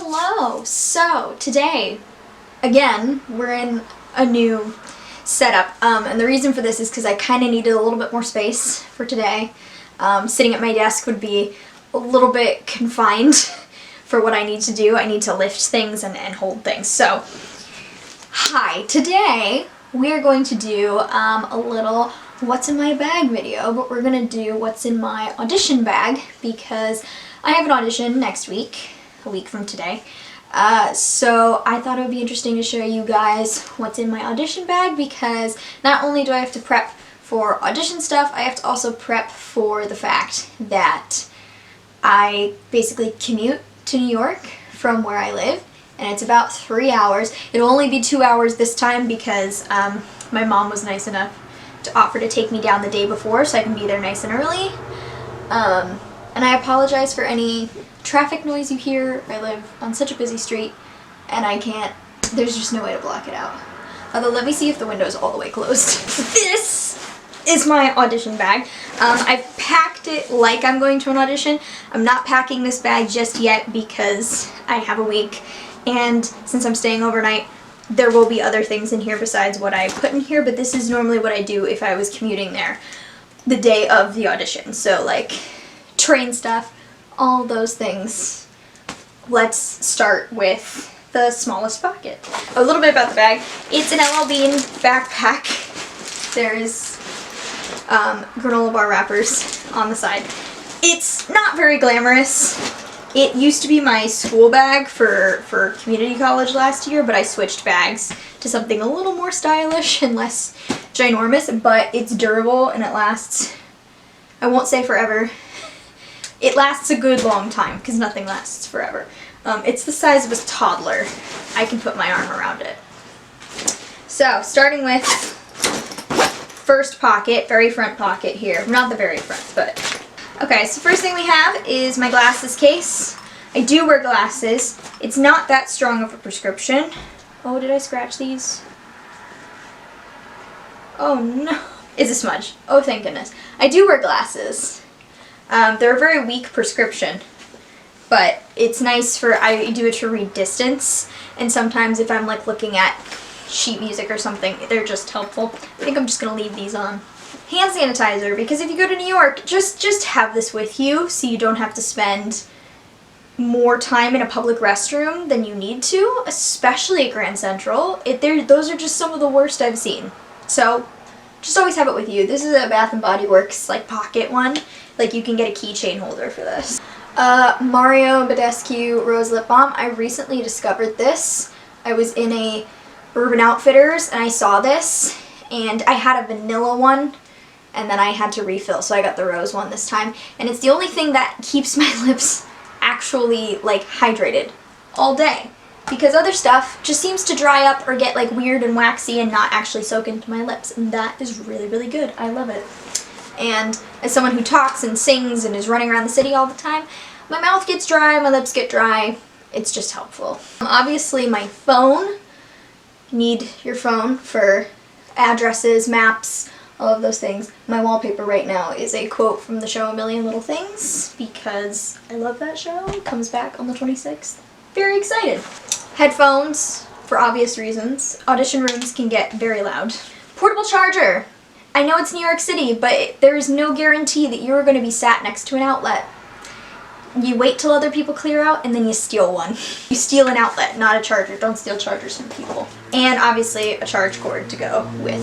Hello! So, today, again, we're in a new setup, and the reason for this is because I kind of needed a little bit more space for today. Sitting at my desk would be a little bit confined for what I need to do. I need to lift things and hold things. So, hi! Today, we're going to do a little what's in my bag video, but we're going to do what's in my audition bag because I have an audition next week, a week from today. So I thought it would be interesting to show you guys what's in my audition bag because not only do I have to prep for audition stuff, I have to also prep for the fact that I basically commute to New York from where I live, and it's about 3 hours. It'll only be 2 hours this time because my mom was nice enough to offer to take me down the day before so I can be there nice and early. And I apologize for any traffic noise you hear. I live on such a busy street and there's just no way to block it out. Although let me see if the window's all the way closed. This is my audition bag. I've packed it like I'm going to an audition. I'm not packing this bag just yet because I have a week, and since I'm staying overnight, there will be other things in here besides what I put in here, but this is normally what I do if I was commuting there the day of the audition. So like train stuff, all those things. Let's start with the smallest pocket. A little bit about the bag. It's an LL Bean backpack. There's granola bar wrappers on the side. It's not very glamorous. It used to be my school bag for community college last year, but I switched bags to something a little more stylish and less ginormous, but it's durable and it lasts, I won't say forever. It lasts a good long time because nothing lasts forever. It's the size of a toddler. I can put my arm around it. So, starting with first pocket, very front pocket here. Not the very front, but... Okay, so first thing we have is my glasses case. I do wear glasses. It's not that strong of a prescription. Oh, did I scratch these? Oh no. It's a smudge. Oh, thank goodness. I do wear glasses. They're a very weak prescription, but it's nice for, I do it to read distance, and sometimes if I'm like looking at sheet music or something, they're just helpful. I think I'm just going to leave these on. Hand sanitizer, because if you go to New York, just have this with you so you don't have to spend more time in a public restroom than you need to, especially at Grand Central. Those are just some of the worst I've seen. So just always have it with you. This is a Bath & Body Works like pocket one. Like you can get a keychain holder for this. Mario Badescu Rose Lip Balm. I recently discovered this. I was in a Urban Outfitters and I saw this, and I had a vanilla one and then I had to refill, so I got the rose one this time. And it's the only thing that keeps my lips actually like hydrated all day, because other stuff just seems to dry up or get like weird and waxy and not actually soak into my lips, and that is really, really good. I love it. And as someone who talks and sings and is running around the city all the time, my mouth gets dry, my lips get dry. It's just helpful. Obviously my phone. Need your phone for addresses, maps, all of those things. My wallpaper right now is a quote from the show A Million Little Things because I love that show. It comes back on the 26th. Very excited. Headphones, for obvious reasons. Audition rooms can get very loud. Portable charger. I know it's New York City, but there is no guarantee that you're going to be sat next to an outlet. You wait till other people clear out and then you steal one. You steal an outlet, not a charger. Don't steal chargers from people. And obviously a charge cord to go with.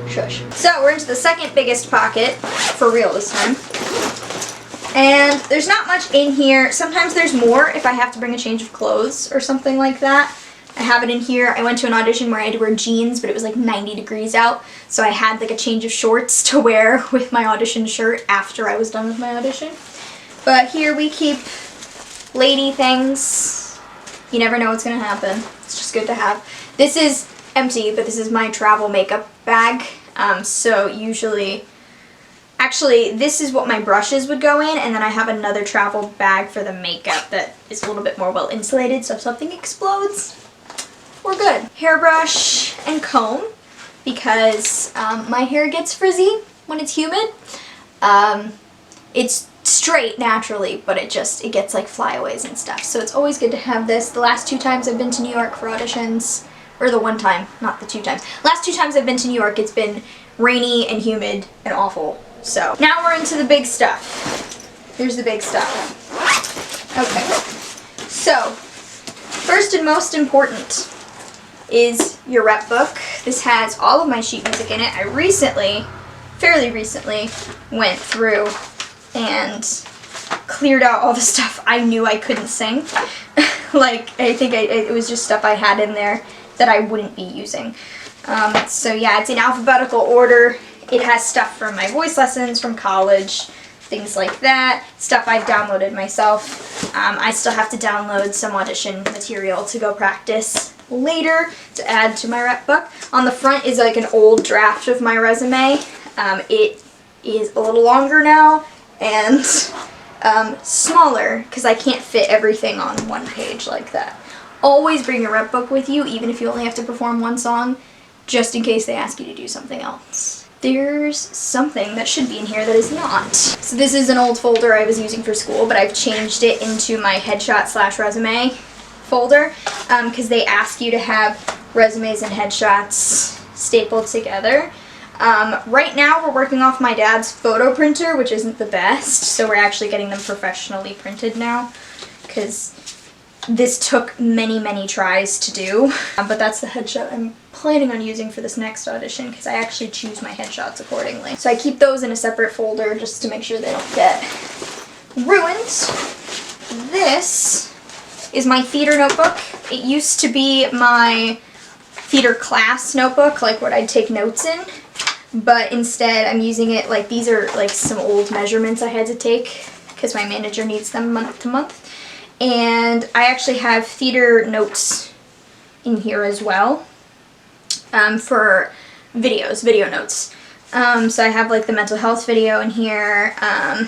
Shush. So we're into the second biggest pocket, for real this time. And there's not much in here. Sometimes there's more if I have to bring a change of clothes or something like that. I have it in here. I went to an audition where I had to wear jeans, but it was like 90 degrees out, so I had like a change of shorts to wear with my audition shirt after I was done with my audition. But here we keep lady things. You never know what's gonna happen. It's just good to have. This is empty, but this is my travel makeup bag. So usually, actually this is what my brushes would go in, and then I have another travel bag for the makeup that is a little bit more well insulated, so if something explodes, we're good. Hairbrush and comb, because my hair gets frizzy when it's humid. It's straight naturally, but it gets like flyaways and stuff. So it's always good to have this. The last 2 times I've been to New York for auditions, or the 1 time, not the 2 times. Last 2 times I've been to New York, it's been rainy and humid and awful. So now we're into the big stuff. Here's the big stuff. Okay. So first and most important is your rep book. This has all of my sheet music in it. I fairly recently, went through and cleared out all the stuff I knew I couldn't sing. Like, I think it was just stuff I had in there that I wouldn't be using. So yeah, it's in alphabetical order. It has stuff from my voice lessons from college, things like that, stuff I've downloaded myself. I still have to download some audition material to go practice later to add to my rep book. On the front is like an old draft of my resume. It is a little longer now and smaller because I can't fit everything on one page like that. Always bring your rep book with you, even if you only have to perform 1 song, just in case they ask you to do something else. There's something that should be in here that is not. So this is an old folder I was using for school, but I've changed it into my headshot/resume folder because they ask you to have resumes and headshots stapled together. Right now we're working off my dad's photo printer, which isn't the best, so we're actually getting them professionally printed now because this took many tries to do. But that's the headshot I'm planning on using for this next audition because I actually choose my headshots accordingly. So I keep those in a separate folder just to make sure they don't get ruined. This is my theater notebook. It used to be my theater class notebook, like what I'd take notes in, but instead I'm using it like these are like some old measurements I had to take because my manager needs them month to month. And I actually have theater notes in here as well for video notes. So I have like the mental health video in here. I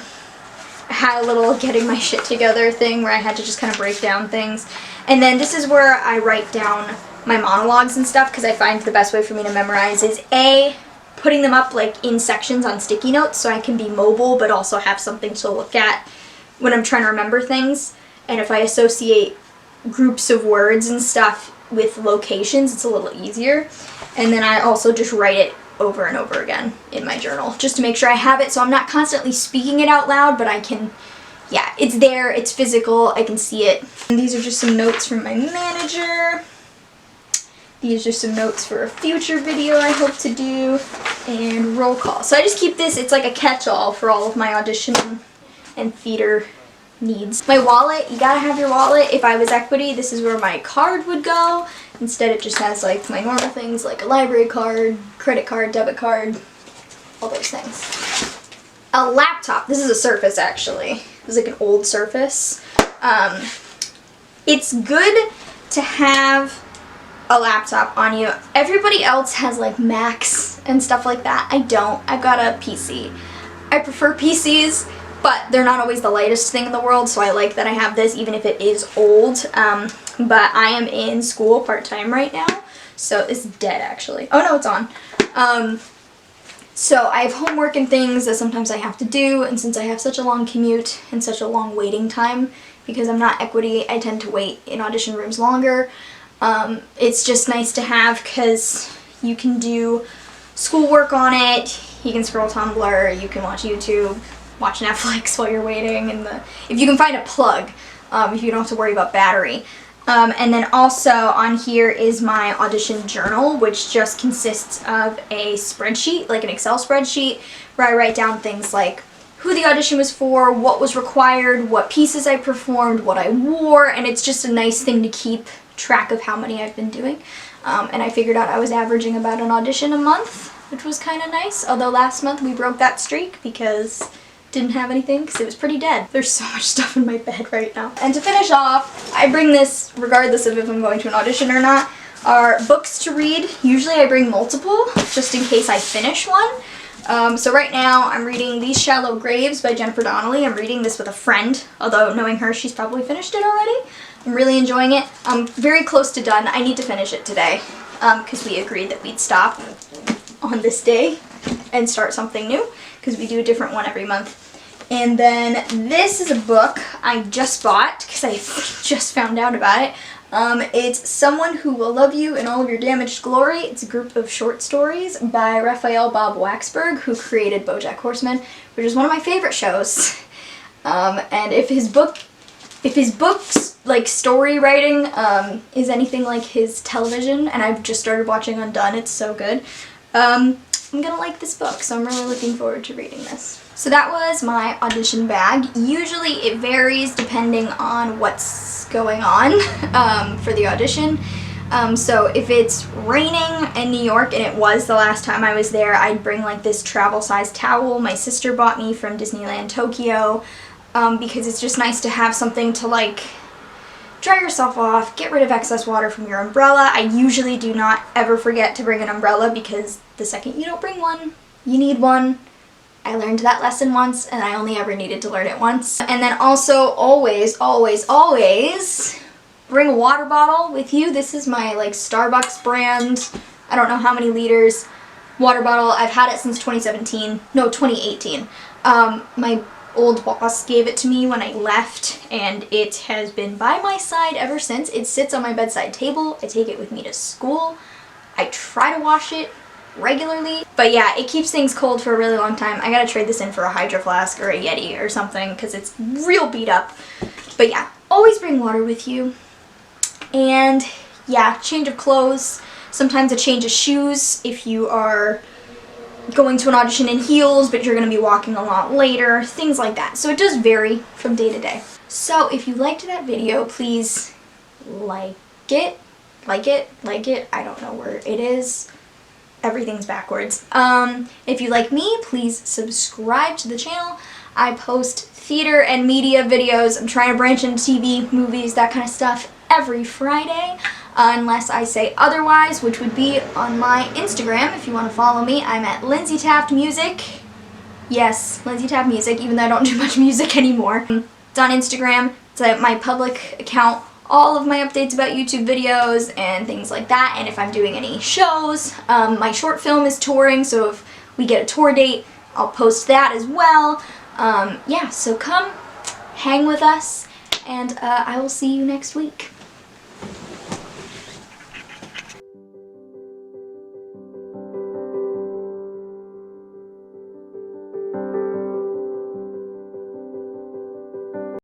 had a little getting my shit together thing where I had to just kind of break down things. And then this is where I write down my monologues and stuff because I find the best way for me to memorize is putting them up like in sections on sticky notes so I can be mobile but also have something to look at when I'm trying to remember things. And if I associate groups of words and stuff with locations, it's a little easier. And then I also just write it over and over again in my journal just to make sure I have it so I'm not constantly speaking it out loud, but I can, yeah, it's there, it's physical, I can see it. And these are just some notes from my manager. These are some notes for a future video I hope to do, and roll call. So I just keep this, it's like a catch-all for all of my audition and theater needs. My wallet, you gotta have your wallet. If I was equity, this is where my card would go. Instead it just has like my normal things like a library card, credit card, debit card, all those things. A laptop, this is a Surface actually. This is like an old Surface. It's good to have a laptop on you. Everybody else has like Macs and stuff like that. I don't. I've got a PC. I prefer PCs, but they're not always the lightest thing in the world, so I like that I have this even if it is old. But I am in school part-time right now, so it's dead actually. Oh no, it's on. So I have homework and things that sometimes I have to do, and since I have such a long commute and such a long waiting time, because I'm not equity, I tend to wait in audition rooms longer. It's just nice to have because you can do schoolwork on it, you can scroll Tumblr, you can watch YouTube, watch Netflix while you're waiting, and if you can find a plug, if you don't have to worry about battery. And then also on here is my audition journal, which just consists of a spreadsheet, like an Excel spreadsheet, where I write down things like who the audition was for, what was required, what pieces I performed, what I wore, and it's just a nice thing to keep track of how many I've been doing. And I figured out I was averaging about an audition a month, which was kind of nice, although last month we broke that streak because didn't have anything because it was pretty dead. There's so much stuff in my bed right now. And to finish off, I bring this regardless of if I'm going to an audition or not, are books to read. Usually I bring multiple just in case I finish one. So right now I'm reading These Shallow Graves by Jennifer Donnelly. I'm reading this with a friend, although knowing her, she's probably finished it already. I'm really enjoying it. I'm very close to done. I need to finish it today because we agreed that we'd stop on this day and start something new because we do a different one every month. And then this is a book I just bought because I just found out about it. It's Someone Who Will Love You in All of Your Damaged Glory. It's a group of short stories by Raphael Bob Waxberg, who created BoJack Horseman, which is one of my favorite shows. And if his book's like story writing is anything like his television, and I've just started watching Undone, it's so good, I'm gonna like this book, so I'm really looking forward to reading this. So that was my audition bag. Usually it varies depending on what's going on for the audition. So if it's raining in New York, and it was the last time I was there, I'd bring like this travel-sized towel my sister bought me from Disneyland Tokyo, because it's just nice to have something to like dry yourself off, get rid of excess water from your umbrella. I usually do not ever forget to bring an umbrella, because the second you don't bring one, you need one. I learned that lesson once, and I only ever needed to learn it once. And then also always, always, always bring a water bottle with you. This is my like Starbucks brand, I don't know how many liters, water bottle. I've had it since 2017, no, 2018. My old boss gave it to me when I left, and it has been by my side ever since. It sits on my bedside table. I take it with me to school. I try to wash it regularly, but yeah, it keeps things cold for a really long time. I gotta trade this in for a Hydro Flask or a Yeti or something, because it's real beat up. But yeah, always bring water with you. And yeah, change of clothes, sometimes a change of shoes if you are going to an audition in heels but you're going to be walking a lot later, things like that. So it does vary from day to day. So if you liked that video, please like it, I don't know where it is. Everything's backwards. If you like me, please subscribe to the channel. I post theater and media videos. I'm trying to branch into TV, movies, that kind of stuff every Friday, unless I say otherwise, which would be on my Instagram. If you want to follow me, I'm at Lindsey Taft Music. Yes, Lindsey Taft Music, even though I don't do much music anymore. It's on Instagram. It's my public account. All of my updates about YouTube videos and things like that, and if I'm doing any shows. My short film is touring, so if we get a tour date, I'll post that as well. Yeah, so come hang with us, and I will see you next week.